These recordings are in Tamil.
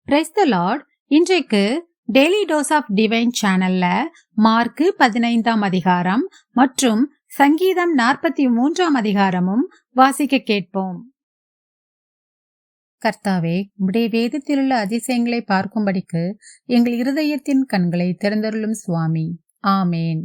Praise the Lord. இன்றைக்கு டெய்லி டோஸ் ஆஃப் டிவைன் சேனல்ல மார்க்கு 15ஆம் அதிகாரம் மற்றும் சங்கீதம் 43ஆம் அதிகாரமும் வாசிக்க கேட்போம். கர்த்தாவே, உம்முடைய வேதத்திலுள்ள அதிசயங்களை பார்க்கும்படிக்கு எங்கள் இருதயத்தின் கண்களை திறந்தருளும் சுவாமி. ஆமேன்.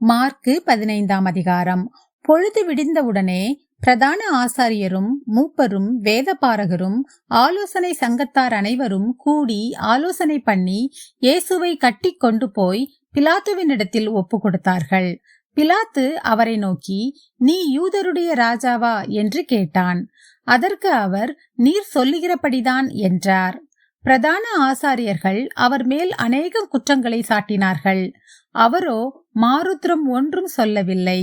மார்க்கு 15ஆம் அதிகாரம். பொழுது விடிந்தவுடனே பிரதான ஆசாரியரும் மூப்பரும் வேதபாரகரும் ஆலோசனை சங்கத்தார் அனைவரும் கூடி ஆலோசனை பண்ணி இயேசுவை கட்டி கொண்டு போய் பிலாத்துவினிடத்தில் ஒப்பு கொடுத்தார்கள். பிலாத்து அவரை நோக்கி, நீ யூதருடைய ராஜாவா என்று கேட்டான். அதற்கு அவர், நீர் சொல்லுகிறபடிதான் என்றார். பிரதான ஆசாரியர்கள் அவர் மேல் அநேக குற்றங்களை சாட்டினார்கள். அவரோ மாறுத்திரம் ஒன்றும் சொல்லவில்லை.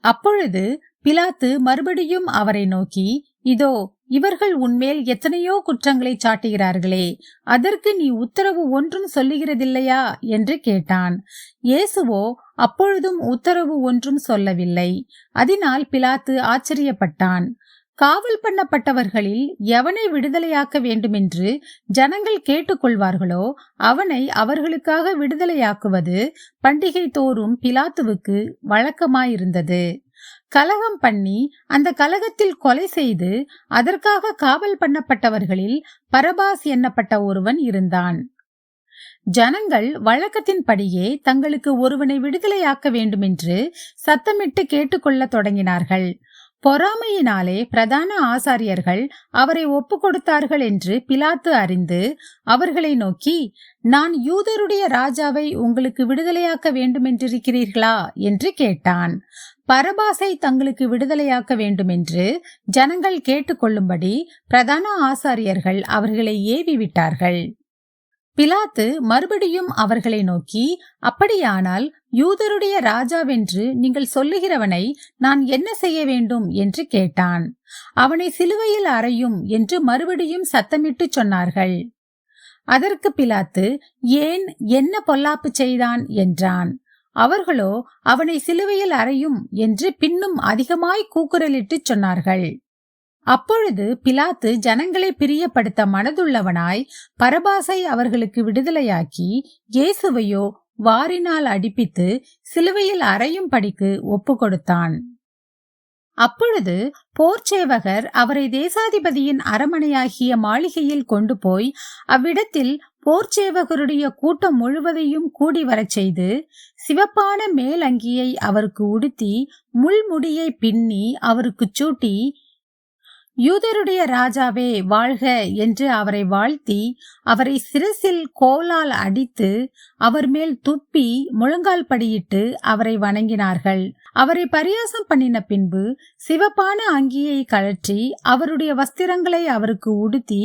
அப்பொழுது பிலாத்து மறுபடியும் அவரை நோக்கி, இதோ இவர்கள் உன்மேல் எத்தனையோ குற்றங்களை சாட்டுகிறார்களே, அதற்கு நீ உத்தரவு ஒன்றும் சொல்லுகிறதில்லையா என்று கேட்டான். இயேசுவோ அப்பொழுதும் உத்தரவு ஒன்றும் சொல்லவில்லை. அதனால் பிலாத்து ஆச்சரியப்பட்டான். காவல் பண்ணப்பட்டவர்களில் எவனை விடுதலையாக்க வேண்டுமென்று ஜனங்கள் கேட்டுக்கொள்வார்களோ அவனை அவர்களுக்காக விடுதலையாக்குவது பண்டிகை தோறும் பிலாத்துவுக்கு வழக்கமாயிருந்தது. கலகம் பண்ணி அந்த கலகத்தில் கொலை செய்து அதற்காக காவல் பண்ணப்பட்டவர்களில் பரபாஸ் என்னப்பட்ட ஒருவன் இருந்தான். ஜனங்கள் வழக்கத்தின்படியே தங்களுக்கு ஒருவனை விடுதலையாக்க வேண்டுமென்று சத்தமிட்டு கேட்டுக்கொள்ள தொடங்கினார்கள். பொறாமையினாலே பிரதான ஆசாரியர்கள் அவரை ஒப்பு கொடுத்தார்கள் என்று பிலாத்து அறிந்து அவர்களை நோக்கி, நான் யூதருடைய ராஜாவை உங்களுக்கு விடுதலையாக்க வேண்டுமென்றிருக்கிறீர்களா என்று கேட்டான். பரபாசை தங்களுக்கு விடுதலையாக்க வேண்டுமென்று ஜனங்கள் கேட்டுக்கொள்ளும்படி பிரதான ஆசாரியர்கள் அவர்களை ஏவி விட்டார்கள். பிலாத்து மறுபடியும் அவர்களை நோக்கி, அப்படியானால் யூதருடைய ராஜாவென்று நீங்கள் சொல்லுகிறவனை நான் என்ன செய்ய வேண்டும் என்று கேட்டான். அவனை சிலுவையில் அறையும் என்று மறுபடியும் சத்தமிட்டு சொன்னார்கள். அதற்கு பிலாத்து, ஏன், என்ன பொல்லாப்பு செய்தான் என்றான். அவர்களோ அவனை சிலுவையில் அறையும் என்று பின்னும் அதிகமாய் கூக்குரலிட்டு சொன்னார்கள். அப்பொழுது பிலாத்து ஜனங்களை பிரியப்படுத்த மனதுள்ளவனாய் பரபாசை அவர்களுக்கு விடுதலையாக்கி இயேசுவையோ வாரினால் அடிப்பித்து சிலுவையில் அறையும்படிக்கு ஒப்பு கொடுத்தான். அப்பொழுது போர்ச்சேவகர் அவரை தேசாதிபதியின் அரமனையாகிய மாளிகையில் கொண்டு போய் அவ்விடத்தில் போர்ச்சேவகருடைய கூட்டம் முழுவதையும் கூடி வரச் செய்து சிவப்பான மேல் அங்கியை அவருக்கு உடுத்தி முள்முடியை பின்னி அவருக்கு சூட்டி, யூதருடைய ராஜாவே வாழ்க என்று அவரை வாழ்த்தி அவரை சிரசில் கோலால் அடித்து அவர் மேல் துப்பி முழங்கால் படியிட்டு அவரை வணங்கினார்கள். அவரை பரியாசம் பண்ணின பின்பு சிவப்பான அங்கியை கழற்றி அவருடைய வஸ்திரங்களை அவருக்கு உடுத்தி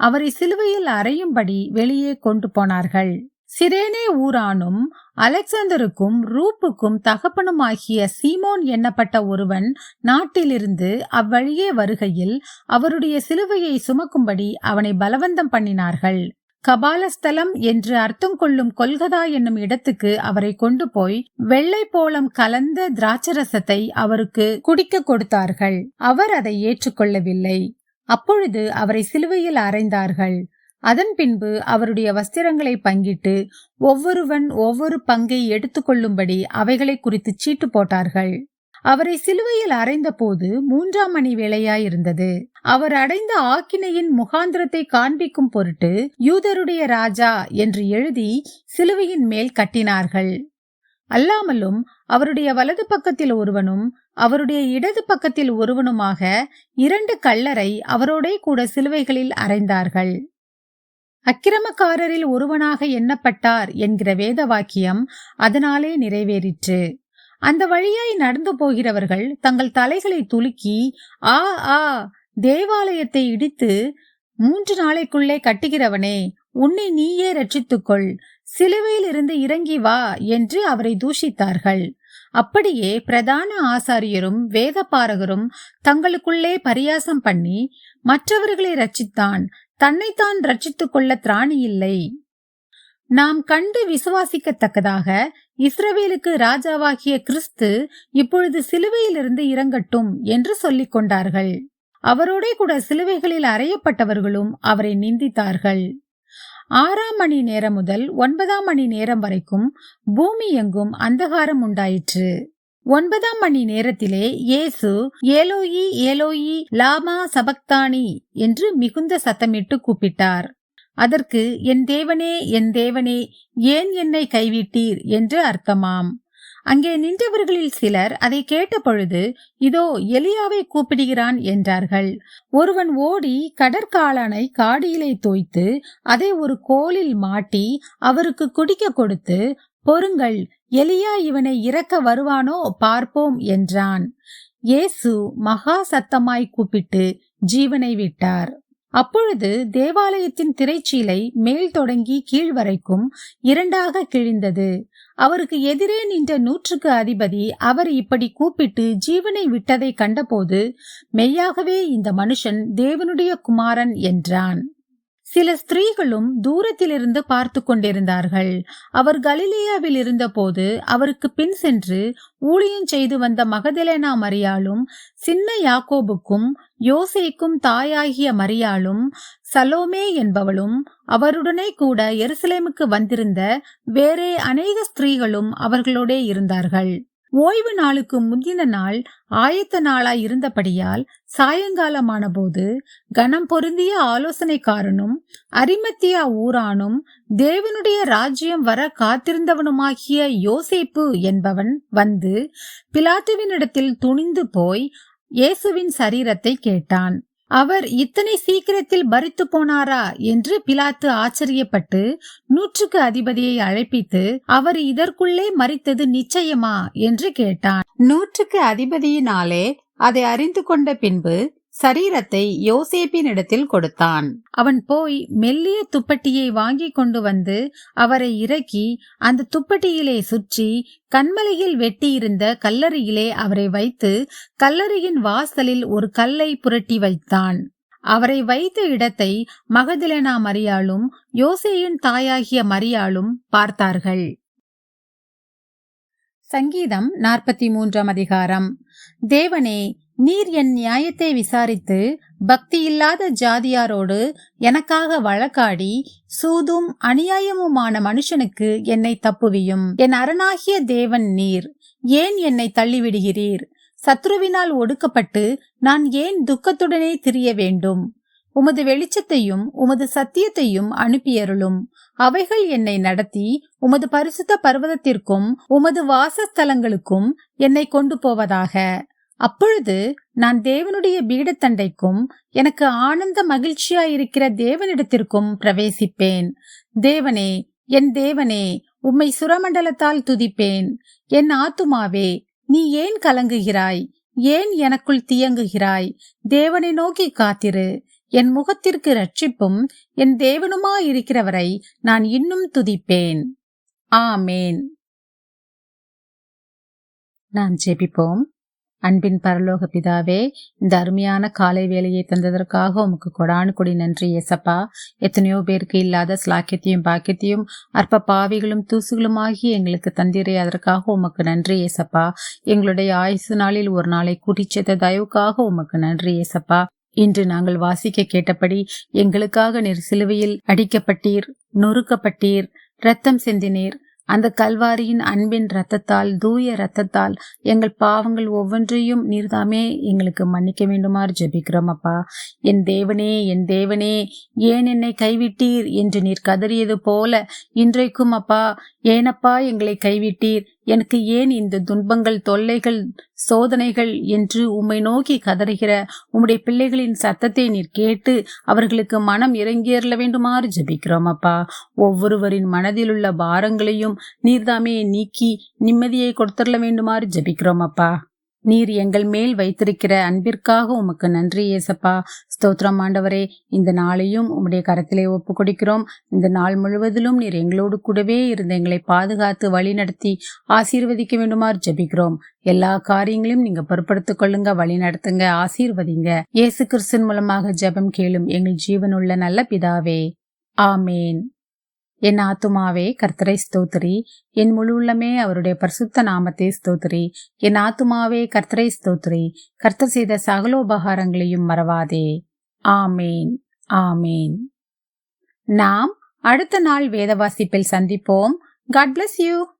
அவரை சிலுவையில் அறையும்படி வெளியே கொண்டு போனார்கள். சிரேனே ஊரானும் அலெக்சாந்தருக்கும் ரூப்புக்கும் தகப்பனுமாகிய சீமோன் என்னப்பட்ட ஒருவன் நாட்டிலிருந்து அவ்வழியே வருகையில் அவருடைய சிலுவையை சுமக்கும்படி அவனை பலவந்தம் பண்ணினார்கள். கபாலஸ்தலம் என்று அர்த்தம் கொள்ளும் கொல்கதா என்னும் இடத்துக்கு அவரை கொண்டு போய் வெள்ளை போளம் கலந்த திராட்சரசத்தை அவருக்கு குடிக்க கொடுத்தார்கள். அவர் அதை ஏற்றுக்கொள்ளவில்லை. அப்பொழுது அவரை சிலுவையில் அறைந்தார்கள். அதன் பின்பு அவருடைய வஸ்திரங்களை பங்கிட்டு ஒவ்வொருவன் ஒவ்வொரு பங்கை எடுத்துக்கொள்ளும்படி அவைகளை குறித்து சீட்டு போட்டார்கள். அவரை சிலுவையில் அறைந்த போது 3ஆம் மணி வேளையாயிருந்தது. அவர் அடைந்த ஆக்கினையின் முகாந்திரத்தை காண்பிக்கும் பொருட்டு யூதருடைய ராஜா என்று எழுதி சிலுவையின் மேல் கட்டினார்கள். அல்லாமலும் அவருடைய வலது பக்கத்தில் ஒருவனும் அவருடைய இடது பக்கத்தில் ஒருவனுமாக 2 கள்ளரை அவரோடே கூட சிலுவைகளில் அறைந்தார்கள். அக்கிரமக்காரரில் ஒருவனாக எண்ணப்பட்டார் என்கிற வேத வாக்கியம் அதனாலே நிறைவேறிற்று. அந்த வழியாய் நடந்து போகிறவர்கள் தங்கள் தலைகளை துலுக்கி, ஆ ஆ, தேவாலயத்தை இடித்து 3 நாளைக்குள்ளே கட்டுகிறவனே, உன்னை நீயே ரட்சித்துக்கொள், சிலுவையில் இருந்து இறங்கி வா என்று அவரை தூஷித்தார்கள். அப்படியே பிரதான ஆசாரியரும் வேதபாரகரும் தங்களுக்குள்ளே பரியாசம் பண்ணி மற்றவர்களை ரட்சித்தான், தன்னைத்தான் ரட்சித்துக் கொள்ள திராணி இல்லை. நாம் கண்டு விசுவாசிக்கத்தக்கதாக இஸ்ரவேலுக்கு ராஜாவாகிய கிறிஸ்து இப்பொழுது சிலுவையிலிருந்து இறங்கட்டும் என்று சொல்லிக் கொண்டார்கள். அவரோட கூட சிலுவைகளில் அறையப்பட்டவர்களும் அவரை நிந்தித்தார்கள். 6 மணி நேரம் முதல் 9 மணி நேரம் வரைக்கும் பூமி எங்கும் அந்தகாரம் உண்டாயிற்று. 9 மணி நேரத்திலே இயேசு ஏலோயி ஏலோயி லாமா சபக்தானி என்று மிகுந்த சத்தமிட்டு கூப்பிட்டார். அதற்கு என் தேவனே என் தேவனே ஏன் என்னை கைவிட்டீர் என்று அர்த்தமாம். அங்கே நின்றவர்களில் சிலர் அதை கேட்ட பொழுது, இதோ எலியாவை கூப்பிடுகிறான் என்றார்கள். ஒருவன் ஓடி கடற்காளானை காடியிலே தோய்த்து அதை ஒரு கோலில் மாட்டி அவருக்கு குடிக்க கொடுத்து, பொறுங்கள், எலியா இவனை இறக்க வருவானோ பார்ப்போம் என்றான். இயேசு மகா சத்தமாய் கூப்பிட்டு ஜீவனை விட்டார். அப்பொழுது தேவாலயத்தின் திரைச்சீலை மேல் தொடங்கி கீழ் வரைக்கும் 2ஆக கிழிந்தது. அவருக்கு எதிரே நின்ற 100க்கு அதிபதி அவர் இப்படி கூப்பிட்டு ஜீவனை விட்டதை கண்டபோது, மெய்யாகவே இந்த மனுஷன் தேவனுடைய குமாரன் என்றான். சில ஸ்திரீகளும் தூரத்திலிருந்து பார்த்து கொண்டிருந்தார்கள். அவர் கலிலேயாவில் இருந்த போது அவருக்கு பின் சென்று ஊழியம் செய்து வந்த மகதலேனா மரியாளும், சின்ன யாக்கோபுக்கும் யோசேக்கும் தாயாகிய மரியாளும், சலோமே என்பவளும், அவருடனே கூட எருசலேமுக்கு வந்திருந்த வேறே அநேக ஸ்திரீகளும் அவர்களோடே இருந்தார்கள். ஓய்வு நாளுக்கு முந்தின நாள் ஆயத்த நாளாய் இருந்தபடியால் சாயங்காலமான போது கனம் பொருந்திய ஆலோசனைக்காரனும் அரிமத்தியா ஊரானும் தேவனுடைய ராஜ்யம் வர காத்திருந்தவனுமாகிய யோசேப்பு என்பவன் வந்து பிலாத்துவினிடத்தில் துணிந்து போய் இயேசுவின் சரீரத்தை கேட்டான். அவர் இத்தனை சீக்கிரத்தில் மரித்து போனாரா என்று பிலாத்து ஆச்சரியப்பட்டு 100க்கு அதிபதியை அழைப்பித்து, அவர் இதற்குள்ளே மரித்தது நிச்சயமா என்று கேட்டான். 100க்கு அதிபதியினாலே அதை அறிந்து கொண்ட பின்பு சரீரத்தை யோசேப்பின் இடத்தில் கொடுத்தான். அவன் போய் மெல்லிய துப்பட்டியை வாங்கி கொண்டு வந்து அவரை இறக்கி அந்த துப்பட்டியிலே சுற்றி கண்மலையில் வெட்டியிருந்த கல்லறையிலே அவரை வைத்து கல்லறையின் வாசலில் ஒரு கல்லை புரட்டி வைத்தான். அவரை வைத்த இடத்தை மகதலேனா மரியாளும் யோசேயின் தாயாகிய மரியாளும் பார்த்தார்கள். சங்கீதம் 43 அதிகாரம். தேவனே, நீர் என் நியாயத்தை விசாரித்து பக்தியில்லாத ஜாதியாரோடு எனக்காக வழக்காடி சூதும் அநியாயமுமான மனுஷனுக்கு என்னை தப்புவியும். என் அரணாகிய தேவன் நீர். ஏன் என்னை தள்ளிவிடுகிறீர்? சத்ருவினால் ஒடுக்கப்பட்டு நான் ஏன் துக்கத்துடனே திரிய வேண்டும்? உமது வெளிச்சத்தையும் உமது சத்தியத்தையும் அனுப்பியருளும். அவைகள் என்னை நடத்தி உமது பரிசுத்த பர்வதத்திற்கும் உமது வாசஸ்தலங்களுக்கும் என்னை கொண்டு போவதாக. அப்பொழுது நான் தேவனுடைய பீடத்தண்டைக்கும் எனக்கு ஆனந்த மகிழ்ச்சியாயிருக்கிற தேவனிடத்திற்கும் பிரவேசிப்பேன். தேவனே, என் தேவனே, உம்மை சுரமண்டலத்தால் துதிப்பேன். என் ஆத்துமாவே, நீ ஏன் கலங்குகிறாய்? ஏன் எனக்குள் தியங்குகிறாய்? தேவனை நோக்கி காத்திரு. என் முகத்திற்கு இரட்சிப்பும் என் தேவனுமாயிருக்கிறவரை நான் இன்னும் துதிப்பேன். ஆமேன். நாம் ஜெபிப்போம். அன்பின் பரலோக பிதாவே, இந்த அருமையான காலை வேலையை தந்ததற்காக உமக்கு கொடானு கொடி நன்றி ஏசப்பா. எத்தனையோ பேருக்கு இல்லாத ஸ்லாக்கியத்தையும் பாக்கியத்தையும் அற்ப பாவிகளும் தூசுகளுமாகி எங்களுக்கு தந்திரே, அதற்காக உமக்கு நன்றி ஏசப்பா. எங்களுடைய ஆயுசு நாளில் ஒரு நாளை கூட்டிச் சேர்த்த தயவுக்காக உமக்கு நன்றி ஏசப்பா. இன்று நாங்கள் வாசிக்க கேட்டபடி எங்களுக்காக நீர் சிலுவையில் அடிக்கப்பட்டீர், நொறுக்கப்பட்டீர், இரத்தம் சிந்தினீர். அந்த கல்வாரியின் அன்பின் இரத்தத்தால், தூய இரத்தத்தால் எங்கள் பாவங்கள் ஒவ்வொன்றையும் நீர்தாமே எங்களுக்கு மன்னிக்க வேண்டுமாறு ஜெபிக்கிறோம் அப்பா. என் தேவனே, என் தேவனே, ஏன் என்னை கைவிட்டீர் என்று நீர் கதறியது போல இன்றைக்கும் அப்பா, ஏனப்பா எங்களை கைவிட்டீர், எனக்கு ஏன் இந்த துன்பங்கள், தொல்லைகள், சோதனைகள் என்று உம்மை நோக்கி கதறுகிற உம்முடைய பிள்ளைகளின் சத்தத்தை நீர் கேட்டு அவர்களுக்கு மனம் இறங்கியறல வேண்டுமாறு ஜெபிக்கிறோம் அப்பா. ஒவ்வொருவரின் மனதில் உள்ள பாரங்களையும் நீர்தாமே நீக்கி நிம்மதியை கொடுத்தரல வேண்டுமாறு ஜெபிக்கிறோம் அப்பா. நீர் எங்கள் மேல் வைத்திருக்கிற அன்பிற்காக உமக்கு நன்றி ஏசப்பா. ஸ்தோத்திரம் ஆண்டவரே. இந்த நாளையும் உம்முடைய கரத்திலே ஒப்பு கொடுக்கிறோம். இந்த நாள் முழுவதிலும் நீர் எங்களோடு கூடவே இருந்து எங்களை பாதுகாத்து வழி நடத்தி ஆசீர்வதிக்க வேண்டுமாறு ஜெபிக்கிறோம். எல்லா காரியங்களையும் நீங்க பொறுப்படுத்திக் கொள்ளுங்க, வழி நடத்துங்க, ஆசீர்வதிங்க. இயேசு கிறிஸ்துவின் மூலமாக ஜெபம் கேளும் எங்கள் ஜீவனுள்ள நல்ல பிதாவே. ஆமேன். என் ஆத்துமாவே கர்த்தரை ஸ்தோத்திரி, என் முழு உள்ளமே அவருடைய பரிசுத்த நாமத்தை ஸ்தோத்திரி. என் ஆத்துமாவே கர்த்தரை ஸ்தோத்திரி, கர்த்தர் செய்த சகலோபகாரங்களையும் மறவாதே. ஆமேன், ஆமேன். நாம் அடுத்த நாள் வேத வாசிப்பில் சந்திப்போம். God bless you.